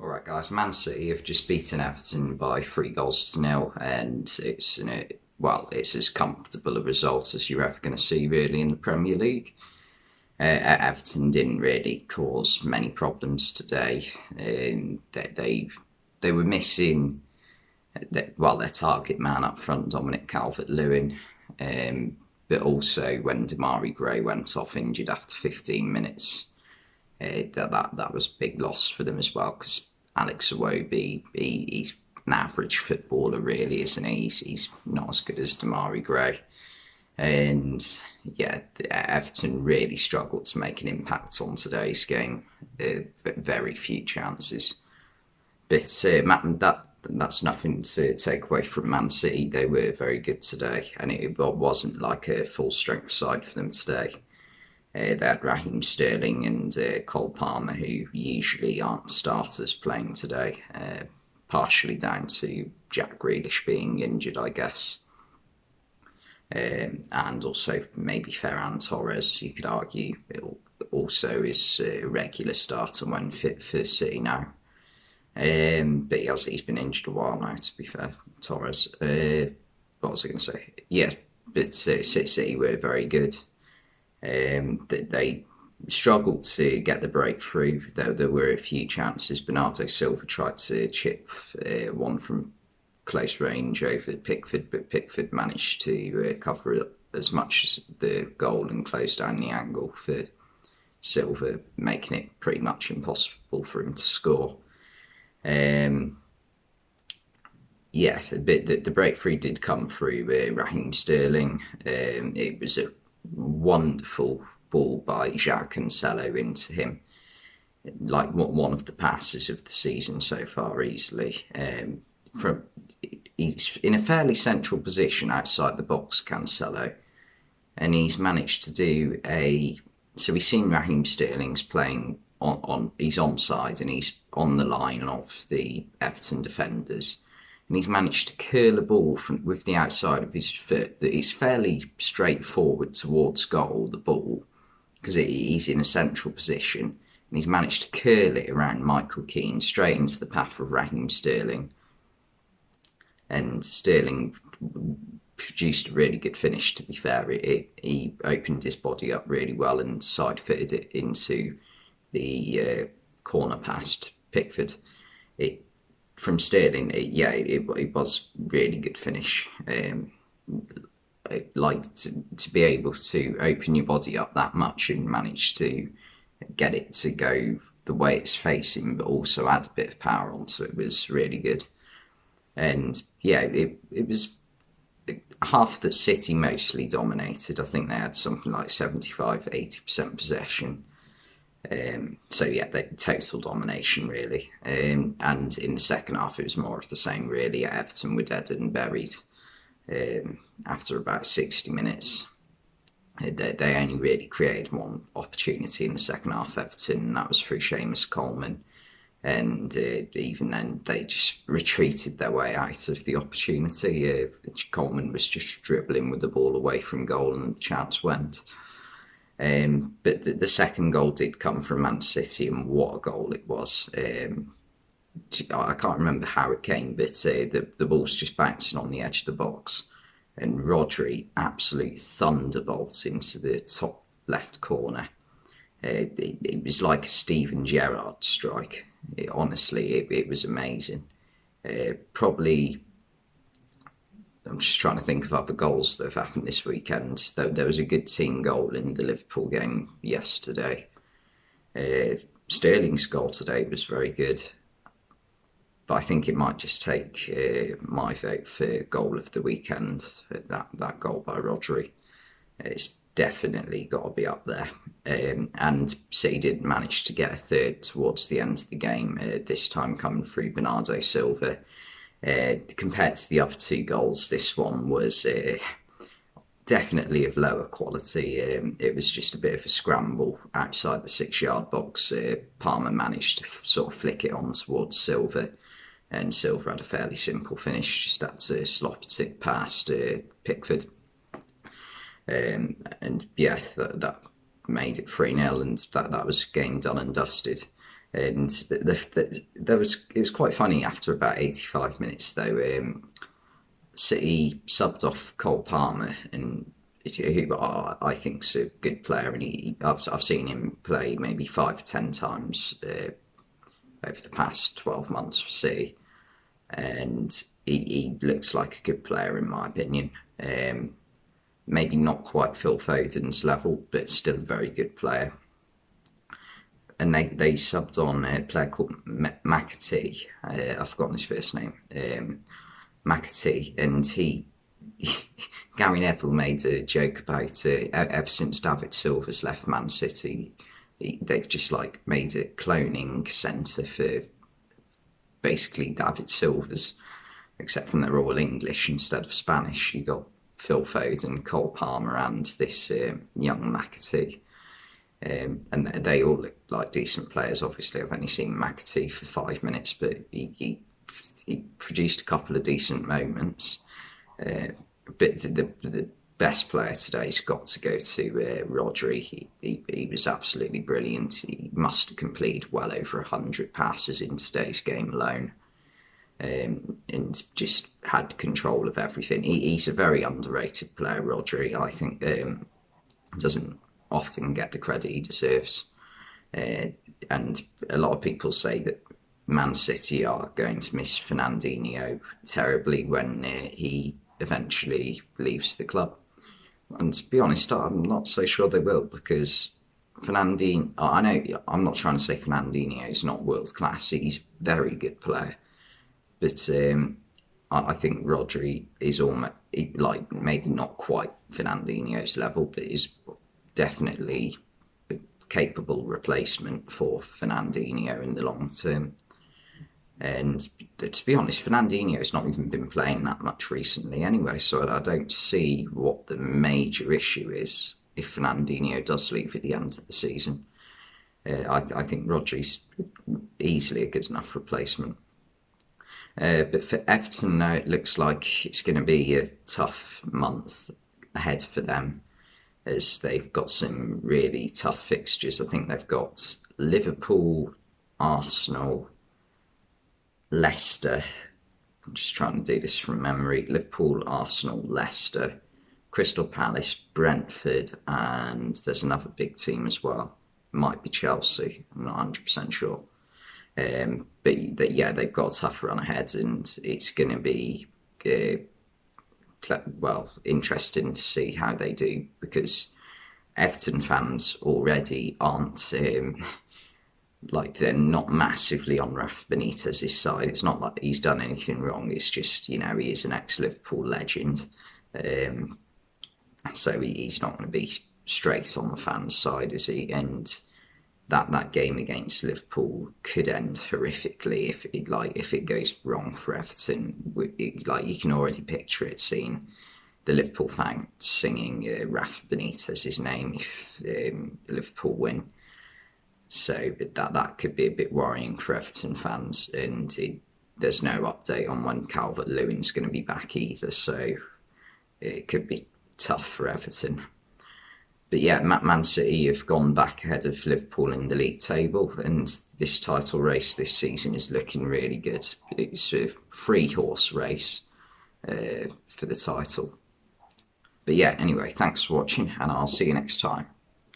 Alright guys, Man City have just beaten Everton by 3 goals to 0, and it's as comfortable a result as you're ever going to see really in the Premier League. Everton didn't really cause many problems today. They were missing their target man up front, Dominic Calvert-Lewin, but also when Demarai Gray went off injured after 15 minutes. That was a big loss for them as well, because Alex Iwobi, he's an average footballer really, isn't he? He's not as good as Demarai Gray. And yeah, Everton really struggled to make an impact on today's game. Very few chances. But that's nothing to take away from Man City. They were very good today, and it wasn't like a full strength side for them today. They had Raheem Sterling and Cole Palmer, who usually aren't starters, playing today, partially down to Jack Grealish being injured, I guess. And also maybe Ferran Torres, you could argue, also is a regular starter when fit for City now. But he's been injured a while now, to be fair, Torres. What was I going to say? Yeah, but City were very good. They struggled to get the breakthrough. There were a few chances. Bernardo Silva tried to chip one from close range over Pickford, but Pickford managed to cover it as much as the goal and close down the angle for Silva, making it pretty much impossible for him to score. The breakthrough did come through Raheem Sterling. It was a wonderful ball by João Cancelo into him, like one of the passes of the season so far, easily. He's in a fairly central position outside the box, Cancelo, and he's managed to do so we've seen Raheem Sterling's playing he's onside and he's on the line of the Everton defenders, and he's managed to curl a ball with the outside of his foot that is fairly straightforward towards goal, the ball, because he's in a central position, and he's managed to curl it around Michael Keane straight into the path of Raheem Sterling. And Sterling produced a really good finish, to be fair. He opened his body up really well and side-footed it into the corner past Pickford. From Sterling, it was really good finish. To be able to open your body up that much and manage to get it to go the way it's facing, but also add a bit of power onto it, was really good. And it was half that City mostly dominated. I think they had something like 75-80% possession. Total domination really. And in the second half, it was more of the same really. Everton were dead and buried after about 60 minutes. They only really created one opportunity in the second half, Everton, and that was through Seamus Coleman. And even then, they just retreated their way out of the opportunity. Coleman was just dribbling with the ball away from goal, and the chance went. But the second goal did come from Man City, and what a goal it was. I can't remember how it came, but the ball's just bouncing on the edge of the box, and Rodri absolute thunderbolt into the top left corner. It was like a Steven Gerrard strike. Honestly, it was amazing. Probably, I'm just trying to think of other goals that have happened this weekend. There was a good team goal in the Liverpool game yesterday. Sterling's goal today was very good. But I think it might just take my vote for goal of the weekend, that goal by Rodri. It's definitely got to be up there. And City did manage to get a third towards the end of the game, this time coming through Bernardo Silva. Compared to the other two goals, this one was definitely of lower quality. It was just a bit of a scramble outside the 6-yard box. Palmer managed to sort of flick it on towards Silva, and Silva had a fairly simple finish, just had to slop it past Pickford. That made it 3-0, and that was game done and dusted. And there was it was quite funny after about 85 minutes though. City subbed off Cole Palmer, and who I think's a good player, and I've seen him play maybe 5 or 10 times over the past 12 months for City, and he looks like a good player in my opinion. Maybe not quite Phil Foden's level, but still a very good player. And they subbed on a player called McAtee. I've forgotten his first name. McAtee, and Gary Neville made a joke about ever since David Silva's left Man City, they've just like made a cloning centre for basically David Silva's, except from they're all English instead of Spanish. You got Phil Foden, Cole Palmer, and this young McAtee. And they all look like decent players. Obviously, I've only seen McAtee for 5 minutes, but he produced a couple of decent moments. But the best player today's got to go to Rodri. He was absolutely brilliant. He must have completed well over 100 passes in today's game alone. And just had control of everything. He's a very underrated player, Rodri. I think doesn't often get the credit he deserves. And a lot of people say that Man City are going to miss Fernandinho terribly when he eventually leaves the club. And to be honest, I'm not so sure they will, because Fernandinho, I know I'm not trying to say Fernandinho is not world class. He's a very good player. But I think Rodri is almost, like, maybe not quite Fernandinho's level, but is definitely a capable replacement for Fernandinho in the long term. And to be honest, Fernandinho's not even been playing that much recently anyway, so I don't see what the major issue is if Fernandinho does leave at the end of the season. I think Rodri's easily a good enough replacement. But for Everton now, it looks like it's going to be a tough month ahead for them, as they've got some really tough fixtures. I think they've got Liverpool, Arsenal, Leicester. I'm just trying to do this from memory. Liverpool, Arsenal, Leicester, Crystal Palace, Brentford, and there's another big team as well. It might be Chelsea. I'm not 100% sure. But yeah, they've got a tough run ahead, and it's going to be interesting to see how they do, because Everton fans already aren't like, they're not massively on Rafa Benitez's side. It's not like he's done anything wrong. It's just, he is an ex-Liverpool legend, so he's not going to be straight on the fans' side, is he? And that game against Liverpool could end horrifically if it goes wrong for Everton. You can already picture it, seeing the Liverpool fans singing Rafa Benitez's name if Liverpool win. So that could be a bit worrying for Everton fans, and there's no update on when Calvert-Lewin's going to be back either, so it could be tough for Everton. But yeah, Man City have gone back ahead of Liverpool in the league table, and this title race this season is looking really good. It's a 3-horse race for the title. But yeah, anyway, thanks for watching, and I'll see you next time.